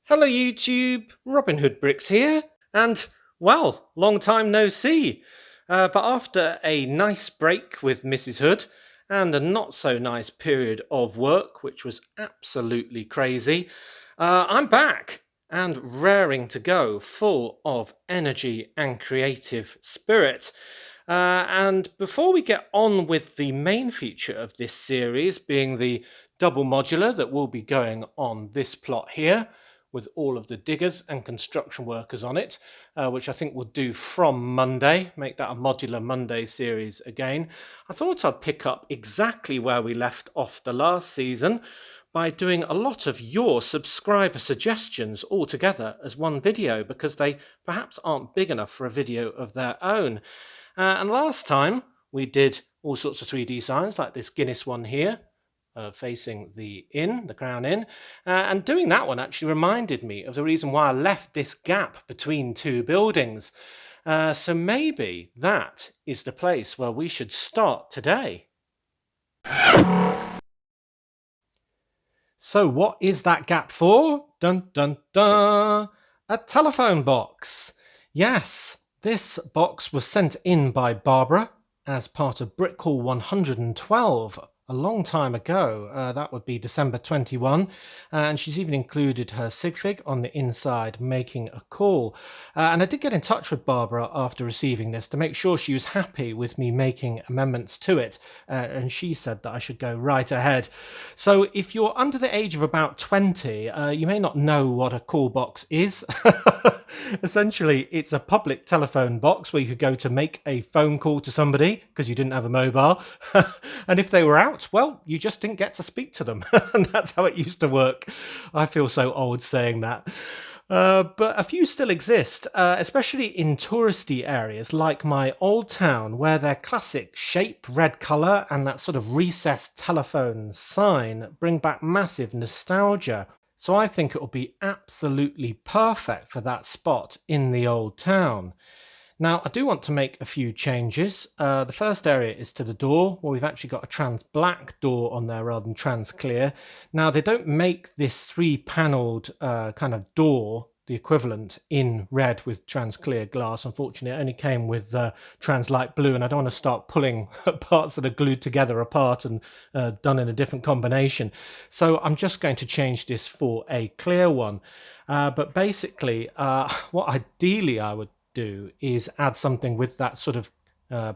Hello YouTube, Robin Hood Bricks here, and well, long time no see. But after a nice break with Mrs. Hood and a not so nice period of work, which was absolutely crazy, I'm back and raring to go, full of energy and creative spirit. And before we get on with the main feature of this series, being the double modular that will be going on this plot here, with all of the diggers and construction workers on it, which I think we'll do from Monday, make that a modular Monday series again. I thought I'd pick up exactly where we left off the last season by doing a lot of your subscriber suggestions all together as one video, because they perhaps aren't big enough for a video of their own. And last time we did all sorts of 3D signs like this Guinness one here, facing the inn, the Crown Inn. And doing that one actually reminded me of the reason why I left this gap between two buildings. So maybe that is the place where we should start today. So what is that gap for? Dun dun dun! A telephone box. Yes, this box was sent in by Barbara as part of Brick Hall 112 a long time ago. That would be December 21, and she's even included her sig fig on the inside making a call. And I did get in touch with Barbara after receiving this to make sure she was happy with me making amendments to it, and she said that I should go right ahead. So if you're under the age of about 20, you may not know what a call box is. Essentially, it's a public telephone box where you could go to make a phone call to somebody because you didn't have a mobile. And if they were out, well, you just didn't get to speak to them. And that's how it used to work. I feel so old saying that. But a few still exist, especially in touristy areas like my old town, where their classic shape, red colour, and that sort of recessed telephone sign bring back massive nostalgia. So I think it will be absolutely perfect for that spot in the old town. Now, I do want to make a few changes. The first area is to the door, where we've actually got a trans black door on there rather than trans clear. Now, they don't make this three-panelled kind of door, the equivalent, in red with trans clear glass. Unfortunately, it only came with trans light blue, and I don't want to start pulling parts that are glued together apart and done in a different combination. So I'm just going to change this for a clear one. But basically, what ideally I would do is add something with that sort of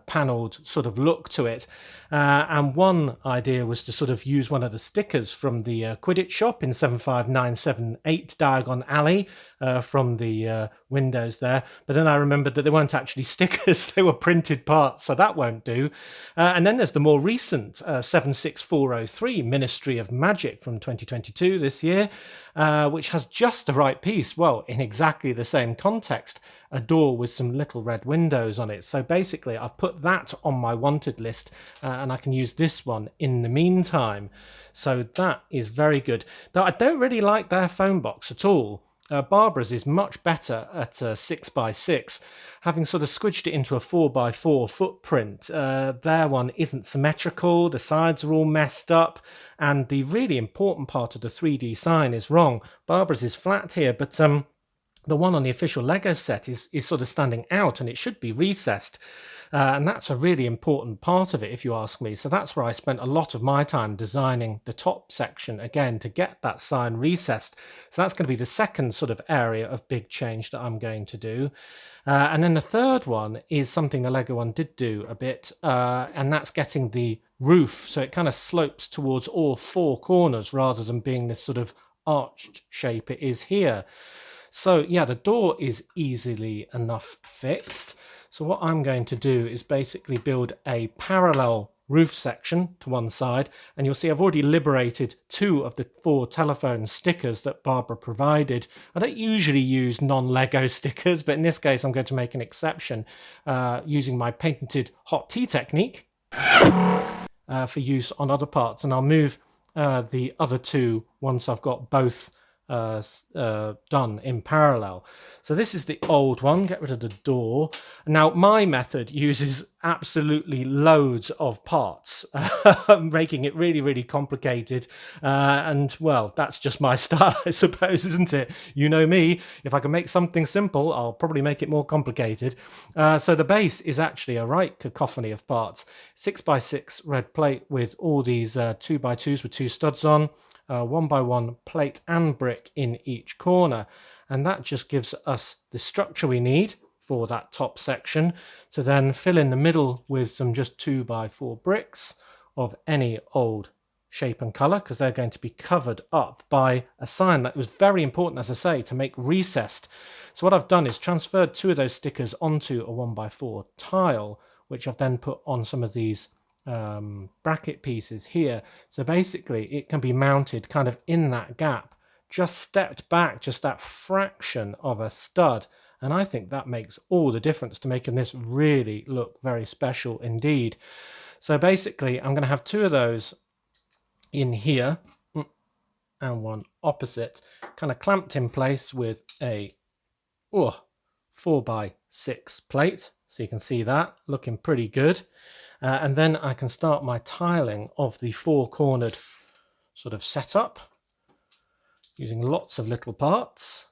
panelled sort of look to it. And one idea was to sort of use one of the stickers from the Quidditch shop in 75978 Diagon Alley from the windows there. But then I remembered that they weren't actually stickers, they were printed parts, so that won't do. And then there's the more recent 76403 Ministry of Magic from 2022 this year, which has just the right piece, well, in exactly the same context, a door with some little red windows on it. So basically I've put that on my wanted list, and I can use this one in the meantime. So that is very good. Though I don't really like their phone box at all. Barbara's is much better at 6x6, having sort of squidged it into a 4x4 footprint. Their one isn't symmetrical, the sides are all messed up, and the really important part of the 3D sign is wrong. Barbara's is flat here, but the one on the official Lego set is sort of standing out, and it should be recessed. And that's a really important part of it, if you ask me. So that's where I spent a lot of my time designing the top section again to get that sign recessed. So that's going to be the second sort of area of big change that I'm going to do. And then the third one is something the Lego one did do a bit, and that's getting the roof so it kind of slopes towards all four corners rather than being this sort of arched shape it is here. So yeah, the door is easily enough fixed. So what I'm going to do is basically build a parallel roof section to one side, and you'll see I've already liberated 2 of the 4 telephone stickers that Barbara provided. I don't usually use non-Lego stickers, but in this case I'm going to make an exception using my patented hot tea technique for use on other parts, and I'll move the other 2 once I've got both done in parallel. So this is the old one. Get rid of the door. Now my method uses absolutely loads of parts, making it really, really complicated. And well, that's just my style, I suppose, isn't it? You know me. If I can make something simple, I'll probably make it more complicated. So the base is actually a right cacophony of parts. 6x6 red plate with all these 2x2s with two studs on. 1x1 plate and brick in each corner, and that just gives us the structure we need for that top section to then fill in the middle with some just 2x4 bricks of any old shape and color, because they're going to be covered up by a sign that was very important, as I say, to make recessed. So what I've done is transferred two of those stickers onto a 1x4 tile, which I've then put on some of these bracket pieces here. So basically it can be mounted kind of in that gap, just stepped back just that fraction of a stud, and I think that makes all the difference to making this really look very special indeed. So basically I'm going to have two of those in here and one opposite, kind of clamped in place with a 4x6 plate, so you can see that looking pretty good. And then I can start my tiling of the four-cornered sort of setup using lots of little parts,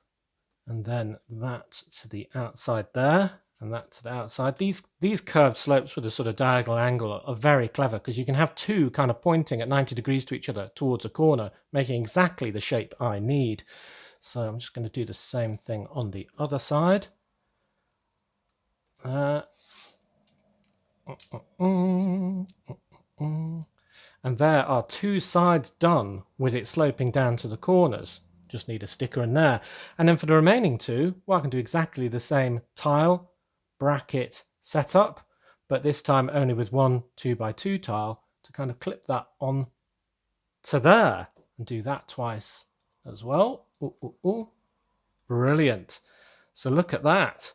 and then that to the outside there and that to the outside. These curved slopes with a sort of diagonal angle are very clever, because you can have two kind of pointing at 90 degrees to each other towards a corner, making exactly the shape I need. So I'm just going to do the same thing on the other side. And there are two sides done with it sloping down to the corners. Just need a sticker in there. And then for the remaining two, well, I can do exactly the same tile, bracket setup, but this time only with one 2x2 tile to kind of clip that on to there, and do that twice as well. Brilliant. So look at that.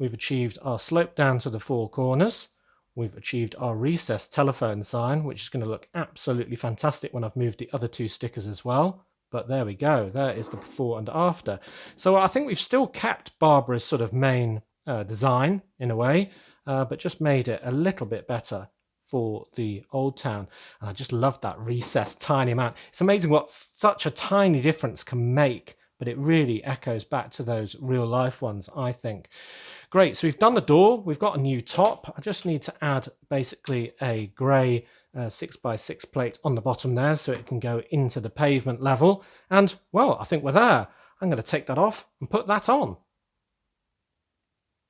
We've achieved our slope down to the four corners. We've achieved our recessed telephone sign, which is going to look absolutely fantastic when I've moved the other two stickers as well. But there we go. There is the before and after. So I think we've still kept Barbara's sort of main design in a way, but just made it a little bit better for the old town. And I just love that recessed tiny amount. It's amazing what such a tiny difference can make, but it really echoes back to those real life ones, I think. Great, so we've done the door, we've got a new top. I just need to add basically a grey 6x6 plate on the bottom there so it can go into the pavement level. And, well, I think we're there. I'm going to take that off and put that on.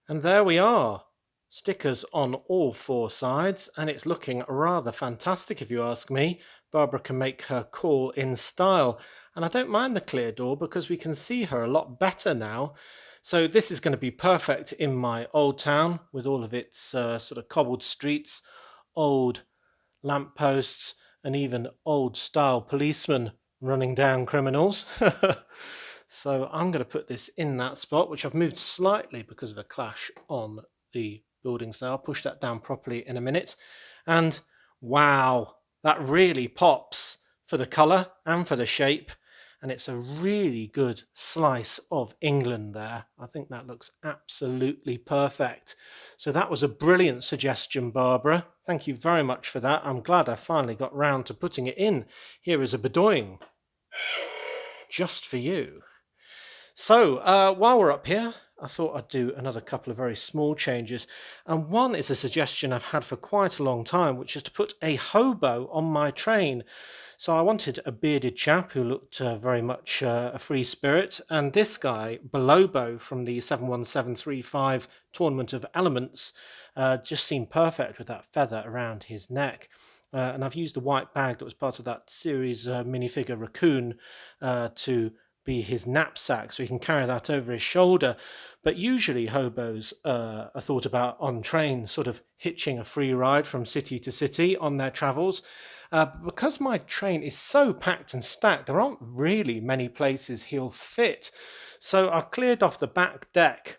And there we are. Stickers on all four sides, and it's looking rather fantastic if you ask me. Barbara can make her call in style, and I don't mind the clear door because we can see her a lot better now. So this is going to be perfect in my old town with all of its sort of cobbled streets, old lampposts, and even old style policemen running down criminals. So I'm going to put this in that spot, which I've moved slightly because of a clash on the buildings there. I'll push that down properly in a minute. And wow, that really pops for the colour and for the shape. And it's a really good slice of England there. I think that looks absolutely perfect. So that was a brilliant suggestion, Barbara. Thank you very much for that. I'm glad I finally got round to putting it in. Here is a Bedoying, just for you. So while we're up here, I thought I'd do another couple of very small changes. And one is a suggestion I've had for quite a long time, which is to put a hobo on my train. So I wanted a bearded chap who looked very much a free spirit. And this guy, Belobo from the 71735 Tournament of Elements, just seemed perfect with that feather around his neck. And I've used the white bag that was part of that series minifigure Raccoon to be his knapsack, so he can carry that over his shoulder. But usually hobos are thought about on trains, sort of hitching a free ride from city to city on their travels. Because my train is so packed and stacked, there aren't really many places he'll fit. So I've cleared off the back deck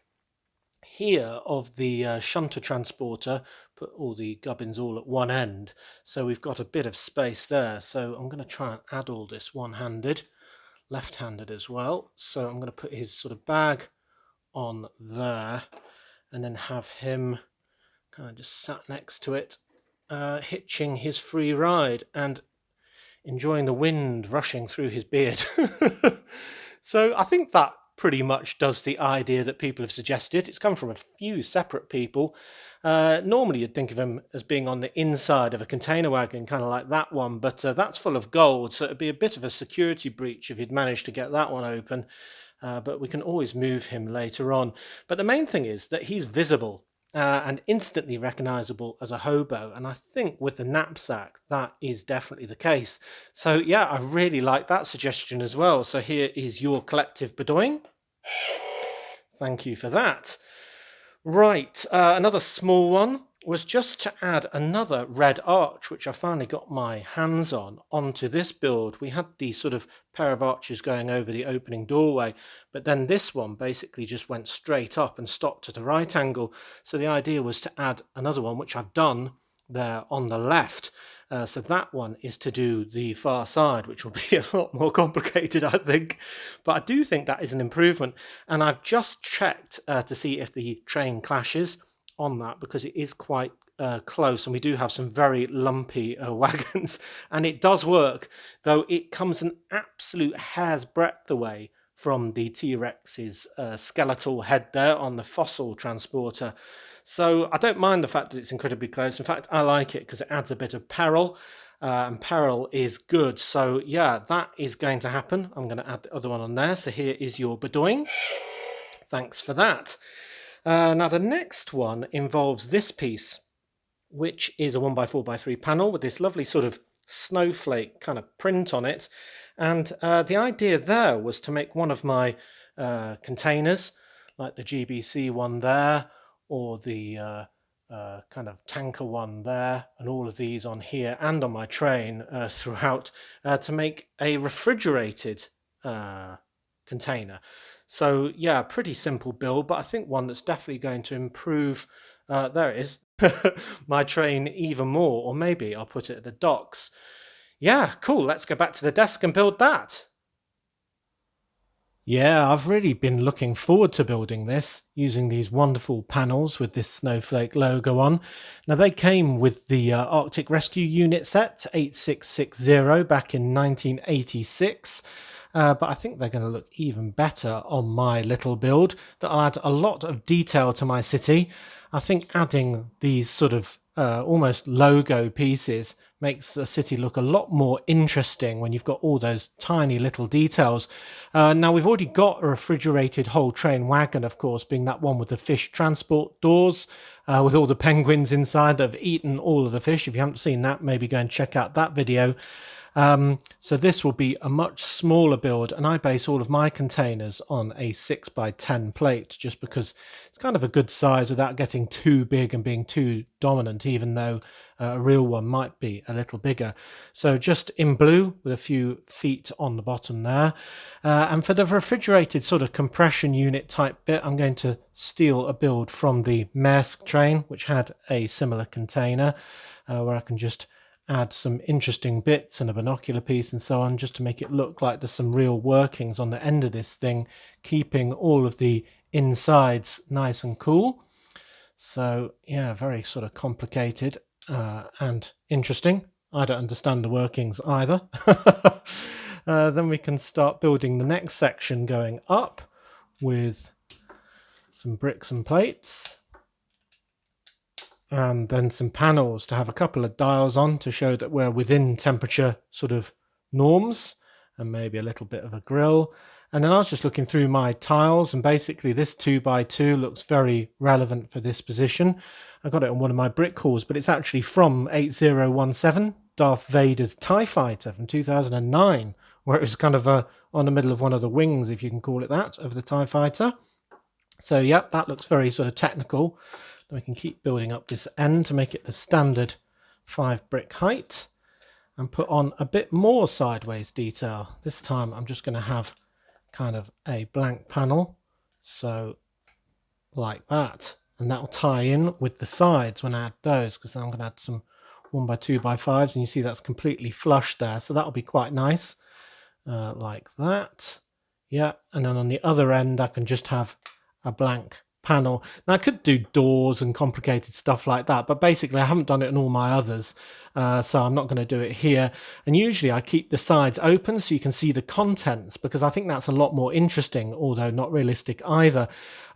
here of the shunter transporter, put all the gubbins all at one end, so we've got a bit of space there. So I'm going to try and add all this one-handed left-handed as well. So I'm going to put his sort of bag on there and then have him kind of just sat next to it, hitching his free ride and enjoying the wind rushing through his beard. So I think that pretty much does the idea that people have suggested. It's come from a few separate people. Normally you'd think of him as being on the inside of a container wagon, kind of like that one, but that's full of gold, so it'd be a bit of a security breach if you'd managed to get that one open. But we can always move him later on. But the main thing is that he's visible and instantly recognizable as a hobo. And I think with the knapsack, that is definitely the case. So yeah, I really like that suggestion as well. So here is your collective Bedoing. Thank you for that. Right, another small one was just to add another red arch, which I finally got my hands on, onto this build. We had the sort of pair of arches going over the opening doorway, but then this one basically just went straight up and stopped at a right angle. So the idea was to add another one, which I've done there on the left. So that one is to do the far side, which will be a lot more complicated, I think. But I do think that is an improvement. And I've just checked to see if the train clashes on that, because it is quite close and we do have some very lumpy wagons. And it does work, though it comes an absolute hair's breadth away from the T-Rex's skeletal head there on the fossil transporter. So I don't mind the fact that it's incredibly close. In fact, I like it because it adds a bit of peril, and peril is good. So yeah, that is going to happen. I'm going to add the other one on there. So here is your Bedoing. Thanks for that. Now the next one involves this piece, which is a 1x4x3 panel with this lovely sort of snowflake kind of print on it. And the idea there was to make one of my containers, like the GBC one there, or the kind of tanker one there, and all of these on here and on my train throughout, to make a refrigerated container. So yeah, pretty simple build, but I think one that's definitely going to improve, there it is, my train even more, or maybe I'll put it at the docks. Yeah, cool, let's go back to the desk and build that. Yeah, I've really been looking forward to building this, using these wonderful panels with this snowflake logo on. Now they came with the Arctic Rescue Unit set 8660 back in 1986. But I think they're going to look even better on my little build. That'll add a lot of detail to my city. I think adding these sort of almost logo pieces makes the city look a lot more interesting when you've got all those tiny little details. Now we've already got a refrigerated whole train wagon, of course, being that one with the fish transport doors, with all the penguins inside that have eaten all of the fish. If you haven't seen that, maybe go and check out that video. So this will be a much smaller build, and I base all of my containers on a 6x10 plate, just because it's kind of a good size without getting too big and being too dominant, even though a real one might be a little bigger. So just in blue with a few feet on the bottom there. And for the refrigerated sort of compression unit type bit, I'm going to steal a build from the Maersk train, which had a similar container, where I can just add some interesting bits and a binocular piece and so on, just to make it look like there's some real workings on the end of this thing, keeping all of the insides nice and cool. So yeah, very sort of complicated and interesting. I don't understand the workings either. Then we can start building the next section going up with some bricks and plates. And then some panels to have a couple of dials on to show that we're within temperature sort of norms, and maybe a little bit of a grill. And then I was just looking through my tiles, and basically this 2x2 looks very relevant for this position. I got it on one of my brick hauls, but it's actually from 8017, Darth Vader's TIE Fighter from 2009, where it was kind of on the middle of one of the wings, if you can call it that, of the TIE Fighter. So yeah, that looks very sort of technical. Then we can keep building up this end to make it the standard 5 brick height, and put on a bit more sideways detail. This time I'm just going to have kind of a blank panel, so like that, and that will tie in with the sides when I add those, because I'm going to add some 1x2x5s, and you see that's completely flush there, so that'll be quite nice. like that. Yeah, and then on the other end I can just have a blank panel. Now I could do doors and complicated stuff like that, but basically I haven't done it in all my others, so I'm not going to do it here. And usually I keep the sides open so you can see the contents, because I think that's a lot more interesting, although not realistic either.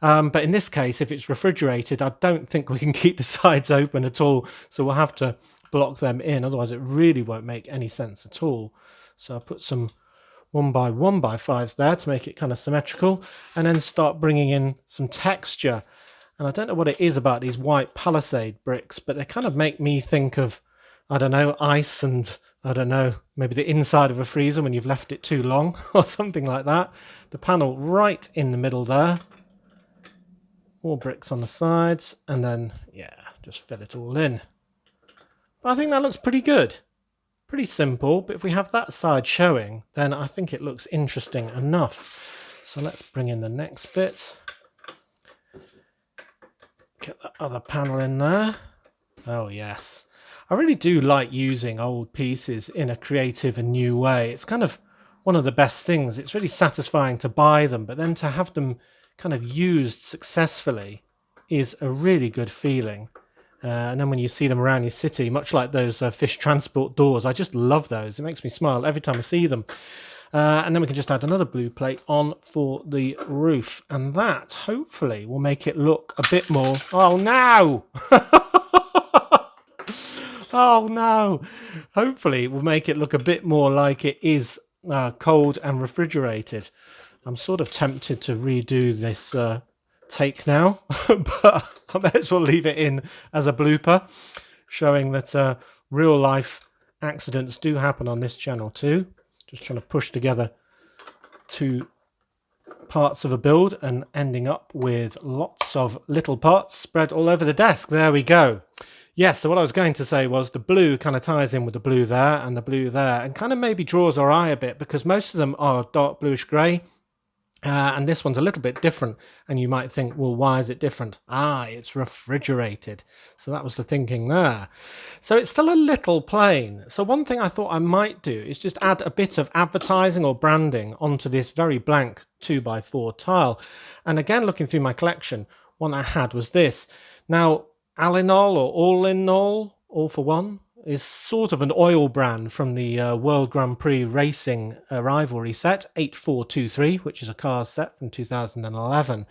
But in this case, if it's refrigerated, I don't think we can keep the sides open at all, so we'll have to block them in, otherwise it really won't make any sense at all. So I'll put some 1x1x5s there to make it kind of symmetrical, and then start bringing in some texture. And I don't know what it is about these white palisade bricks, but they kind of make me think of, I don't know, ice, and I don't know, maybe the inside of a freezer when you've left it too long or something like that. The panel right in the middle there, more bricks on the sides, and then yeah, just fill it all in. But I think that looks pretty good. Pretty simple, but if we have that side showing, then I think it looks interesting enough. So let's bring in the next bit. Get that other panel in there. Oh yes. I really do like using old pieces in a creative and new way. It's kind of one of the best things. It's really satisfying to buy them, but then to have them kind of used successfully is a really good feeling. And then when you see them around your city, much like those fish transport doors, I just love those. It makes me smile every time I see them. And then we can just add another blue plate on for the roof. And that, hopefully, will make it look a bit more... Oh, no! Oh, no! Hopefully, it will make it look a bit more like it is cold and refrigerated. I'm sort of tempted to redo this... take now, but I may as well leave it in as a blooper, showing that real life accidents do happen on this channel too. Just trying to push together two parts of a build and ending up with lots of little parts spread all over the desk. There we go. Yes, so what I was going to say was the blue kind of ties in with the blue there and the blue there, and kind of maybe draws our eye a bit, because most of them are dark bluish grey. And this one's a little bit different, and you might think, well, why is it different? Ah, it's refrigerated. So that was the thinking there. So it's still a little plain. So one thing I thought I might do is just add a bit of advertising or branding onto this very blank 2x4 tile. And again, looking through my collection, one I had was this. Now, Alinol or All for One, is sort of an oil brand from the World Grand Prix Racing Rivalry set, 8423, which is a cars set from 2011.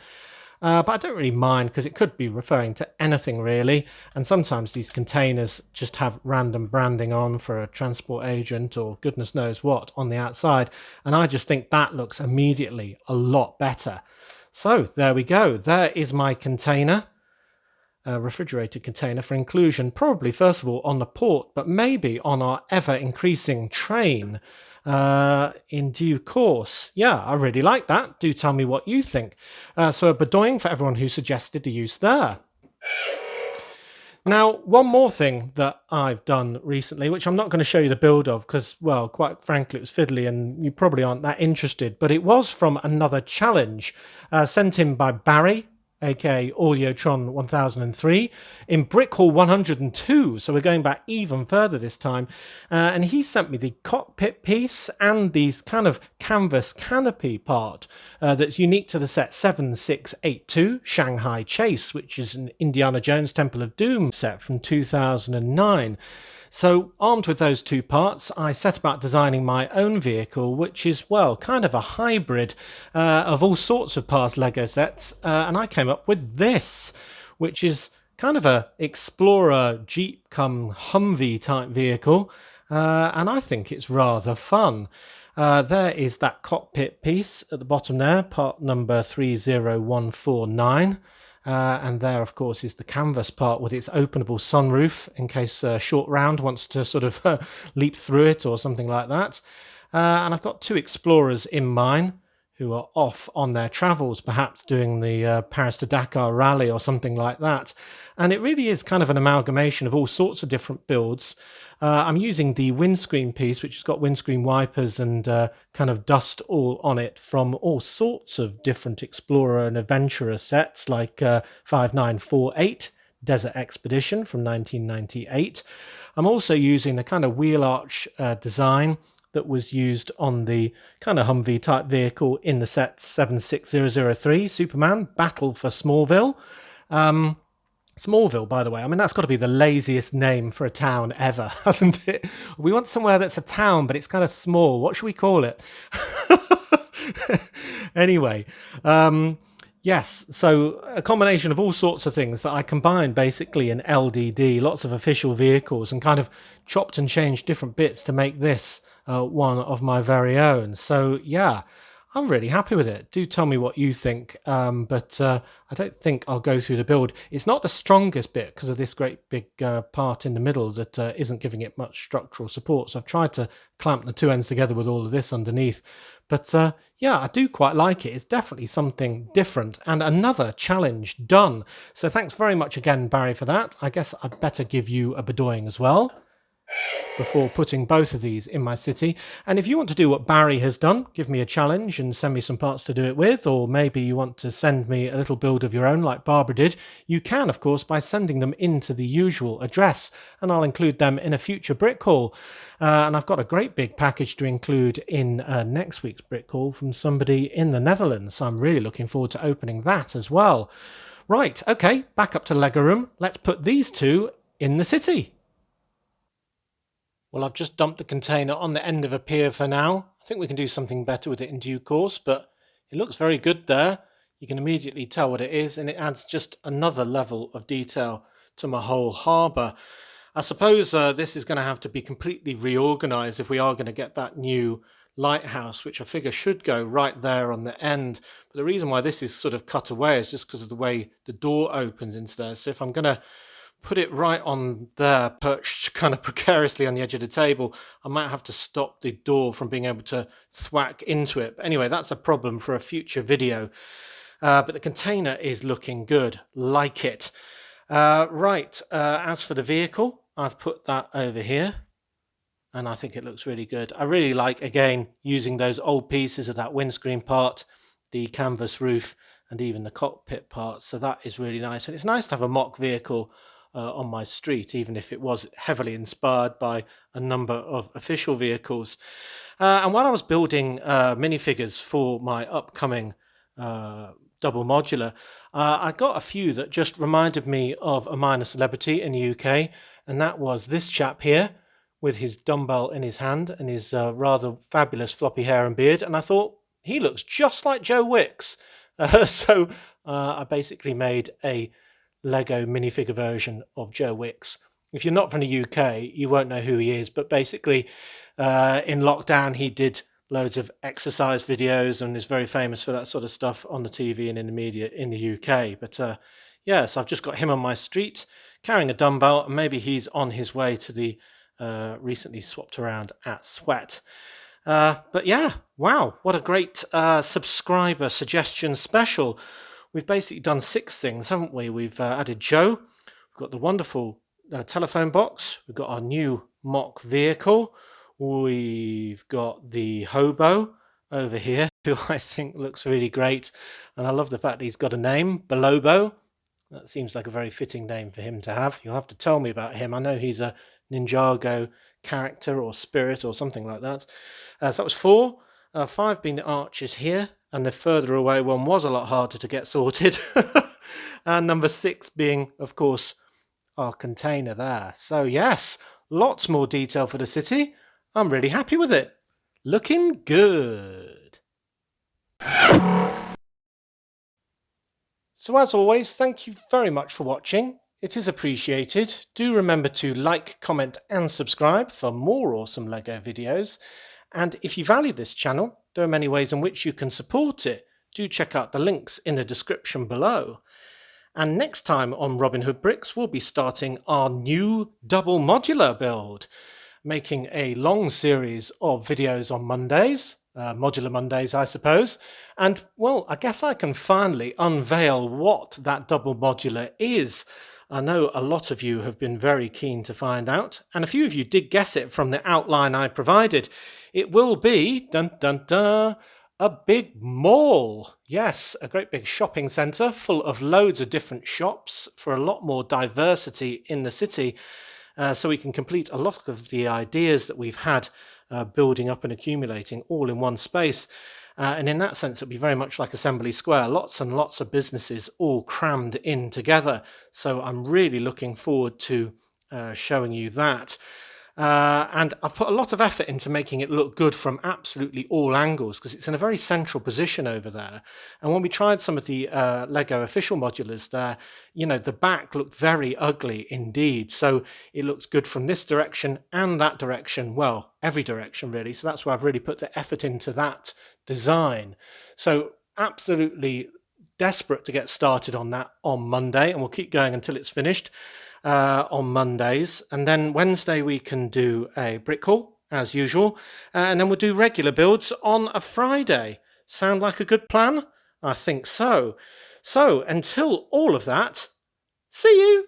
But I don't really mind, because it could be referring to anything really, and sometimes these containers just have random branding on for a transport agent or goodness knows what on the outside, and I just think that looks immediately a lot better. So there we go, there is my container. A refrigerated container for inclusion, probably first of all on the port, but maybe on our ever-increasing train in due course. Yeah, I really like that. Do tell me what you think. So a bedoing for everyone who suggested the use there. Now, one more thing that I've done recently, which I'm not going to show you the build of because, well, quite frankly, it was fiddly and you probably aren't that interested, but it was from another challenge sent in by Barry, aka Audiotron 1003, in Brickhall 102. So we're going back even further this time. And he sent me the cockpit piece and the kind of canvas canopy part that's unique to the set 7682, Shanghai Chase, which is an Indiana Jones Temple of Doom set from 2009. So armed with those two parts, I set about designing my own vehicle, which is, well, kind of a hybrid of all sorts of past LEGO sets. And I came up with this, which is kind of a Explorer Jeep come Humvee type vehicle. And I think it's rather fun. There is that cockpit piece at the bottom there, part number 30149. And there, of course, is the canvas part with its openable sunroof in case Short Round wants to sort of leap through it or something like that. And I've got two explorers in mine who are off on their travels, perhaps doing the Paris to Dakar rally or something like that. And it really is kind of an amalgamation of all sorts of different builds. I'm using the windscreen piece, which has got windscreen wipers and kind of dust all on it from all sorts of different Explorer and Adventurer sets, like 5948 Desert Expedition from 1998. I'm also using the kind of wheel arch design that was used on the kind of Humvee type vehicle in the set 76003, Superman, Battle for Smallville. Smallville, by the way, I mean, that's got to be the laziest name for a town ever, hasn't it? We want somewhere that's a town, but it's kind of small. What should we call it? Anyway, yes, so a combination of all sorts of things that I combined basically in LDD, lots of official vehicles, and kind of chopped and changed different bits to make this one of my very own. So yeah, I'm really happy with it. Do tell me what you think, but I don't think I'll go through the build. It's not the strongest bit because of this great big part in the middle that isn't giving it much structural support. So I've tried to clamp the two ends together with all of this underneath. But yeah, I do quite like it. It's definitely something different and another challenge done. So thanks very much again, Barry, for that. I guess I'd better give you a bedoying as well before putting both of these in my city. And if you want to do what Barry has done, give me a challenge and send me some parts to do it with, or maybe you want to send me a little build of your own like Barbara did, you can, of course, by sending them into the usual address, and I'll include them in a future Brick Haul. And I've got a great big package to include in next week's Brick Haul from somebody in the Netherlands, so I'm really looking forward to opening that as well. Right, okay, back up to Lego Room. Let's put these two in the city. Well, I've just dumped the container on the end of a pier for now. I think we can do something better with it in due course, but it looks very good there. You can immediately tell what it is, and it adds just another level of detail to my whole harbour. I suppose this is going to have to be completely reorganised if we are going to get that new lighthouse, which I figure should go right there on the end. But the reason why this is sort of cut away is just because of the way the door opens into there. So if I'm going to put it right on there, perched kind of precariously on the edge of the table, I might have to stop the door from being able to thwack into it. But anyway, that's a problem for a future video. But the container is looking good, like it. As for the vehicle, I've put that over here, and I think it looks really good. I really like, again, using those old pieces of that windscreen part, the canvas roof, and even the cockpit part. So that is really nice. And it's nice to have a mock vehicle on my street, even if it was heavily inspired by a number of official vehicles. And while I was building minifigures for my upcoming double modular, I got a few that just reminded me of a minor celebrity in the UK, and that was this chap here with his dumbbell in his hand and his rather fabulous floppy hair and beard. And I thought, he looks just like Joe Wicks. So I basically made a Lego minifigure version of Joe Wicks. If you're not from the UK, you won't know who he is, but basically in lockdown he did loads of exercise videos and is very famous for that sort of stuff on the TV and in the media in the UK. But yeah, so I've just got him on my street carrying a dumbbell, and maybe he's on his way to the recently swapped around at Sweat. But yeah, wow, what a great subscriber suggestion special. We've basically done 6 things, haven't we? We've added Joe, we've got the wonderful telephone box, we've got our new mock vehicle, we've got the hobo over here, who I think looks really great, and I love the fact that he's got a name, Belobo. That seems like a very fitting name for him to have. You'll have to tell me about him. I know he's a Ninjago character or spirit or something like that. So that was 4. 5 being the archers here, and the further away one was a lot harder to get sorted. And number 6 being, of course, our container there. So yes, lots more detail for the city. I'm really happy with it. Looking good. So as always, thank you very much for watching. It is appreciated. Do remember to like, comment and subscribe for more awesome Lego videos. And if you value this channel, there are many ways in which you can support it. Do check out the links in the description below. And next time on Robin Hood Bricks, we'll be starting our new double modular build, making a long series of videos on Mondays, modular Mondays, I suppose. And well, I guess I can finally unveil what that double modular is. I know a lot of you have been very keen to find out, and a few of you did guess it from the outline I provided. It will be, dun dun dun, a big mall. Yes, a great big shopping centre full of loads of different shops for a lot more diversity in the city, so we can complete a lot of the ideas that we've had building up and accumulating all in one space. And in that sense, it'll be very much like Assembly Square, lots and lots of businesses all crammed in together. So I'm really looking forward to showing you that. And I've put a lot of effort into making it look good from absolutely all angles because it's in a very central position over there. And when we tried some of the Lego official modulars there, the back looked very ugly indeed. So it looks good from this direction and that direction. Well, every direction really. So that's why I've really put the effort into that design. So absolutely desperate to get started on that on Monday, and we'll keep going until it's finished. On Mondays, and then Wednesday we can do a brick haul as usual, and then we'll do regular builds on a Friday. Sound like a good plan? I think so. So until all of that, see you